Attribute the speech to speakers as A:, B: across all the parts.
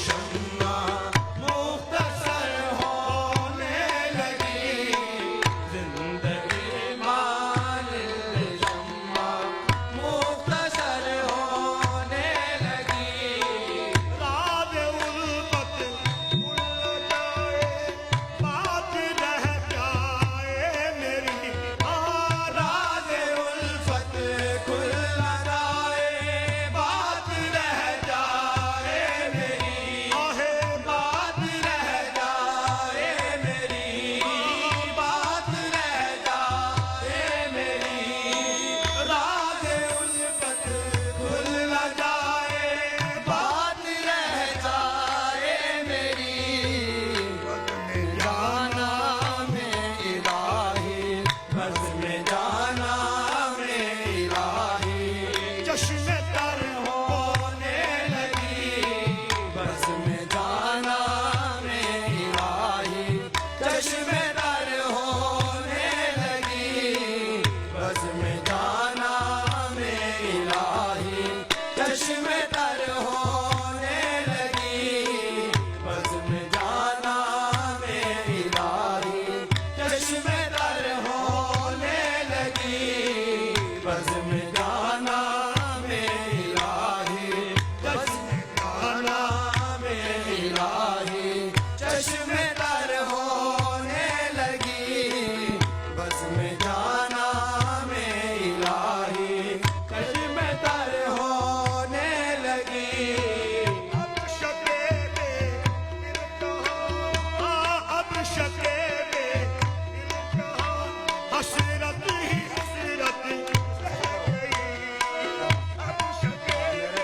A: शम्मा मुख्तसर होने लगी, जिंदगी मानिल शम्मा मुख्तसर होने लगी।
B: राज उल्फत खुल जाए, बात रह जाए मेरी।
A: राज उल्फत खुल जाए, बात रह जाए मेरी,
B: आहे
A: बात रह जाए मेरी, बात रह जाए मेरी। राज उल्फत खुल जाए, बात रह जाए मेरी। जाना में इलाही, बस में जाना में इलाही,
B: चश्मे तर
A: होने लगी, बस में जाना में इलाही। चश्मे तर होने लगी, बस में जाना में इलाही। चश्मे तर होने लगी, बस में जाना में इलाही। चश्मे तर होने लगी, बस में जाना में इलाही। बस में जाना में इलाही। चश्मे तर होने लगी, बस में जाना में इलाही। चश्मे तर होने लगी।
B: अब शके में दिल कहाँ, अब शके में दिल कहाँ, हसरत ही हसरत रह गई। अब शके में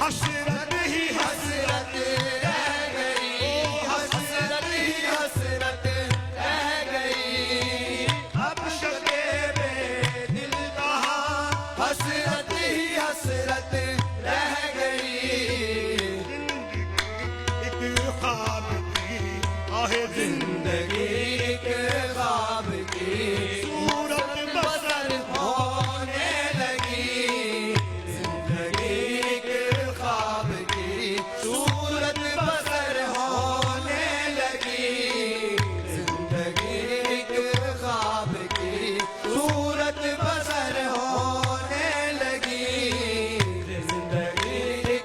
B: हसरत ही
A: हसरत रह गई, हसरत ही हसरत रह गई। अब शके में दिल कहाँ, हसरत ही हसरत रह गई।
B: एक ख्वाब की आहे
A: जिंदगी के ख्वाब की
B: सूरत बसर
A: होने लगी, जिंदगी के ख्वाब की सूरत बसर होने लगी। जिंदगी के ख्वाब की सूरत बसर होने लगी। जिंदगी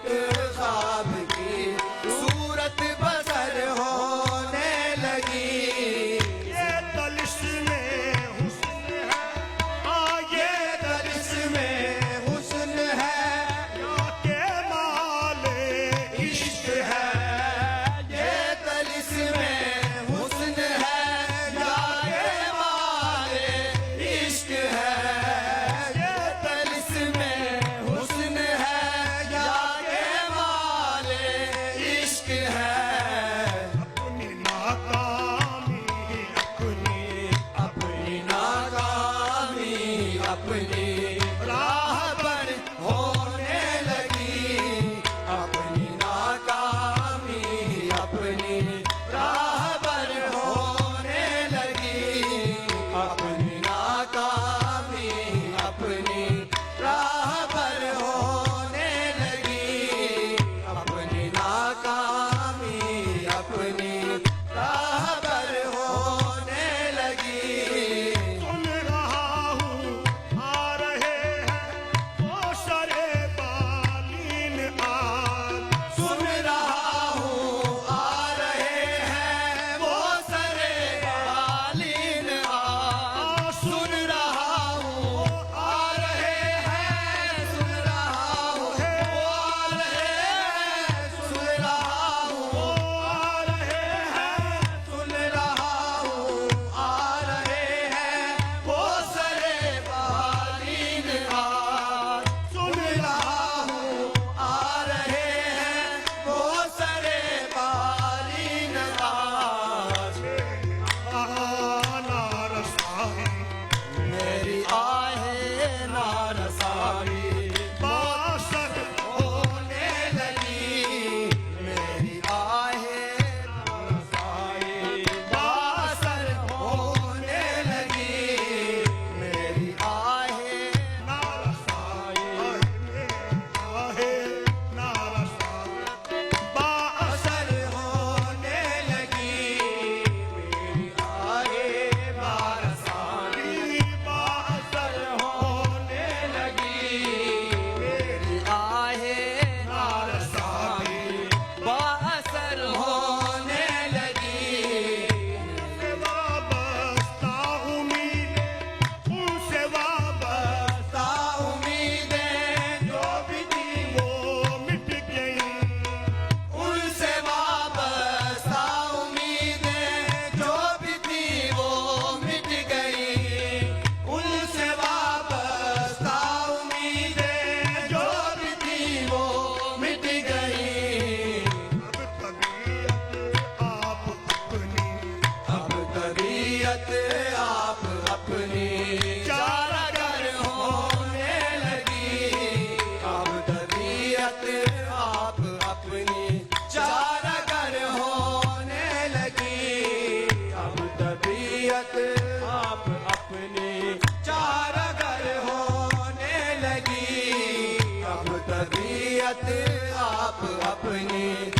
A: सूरत आप अपनी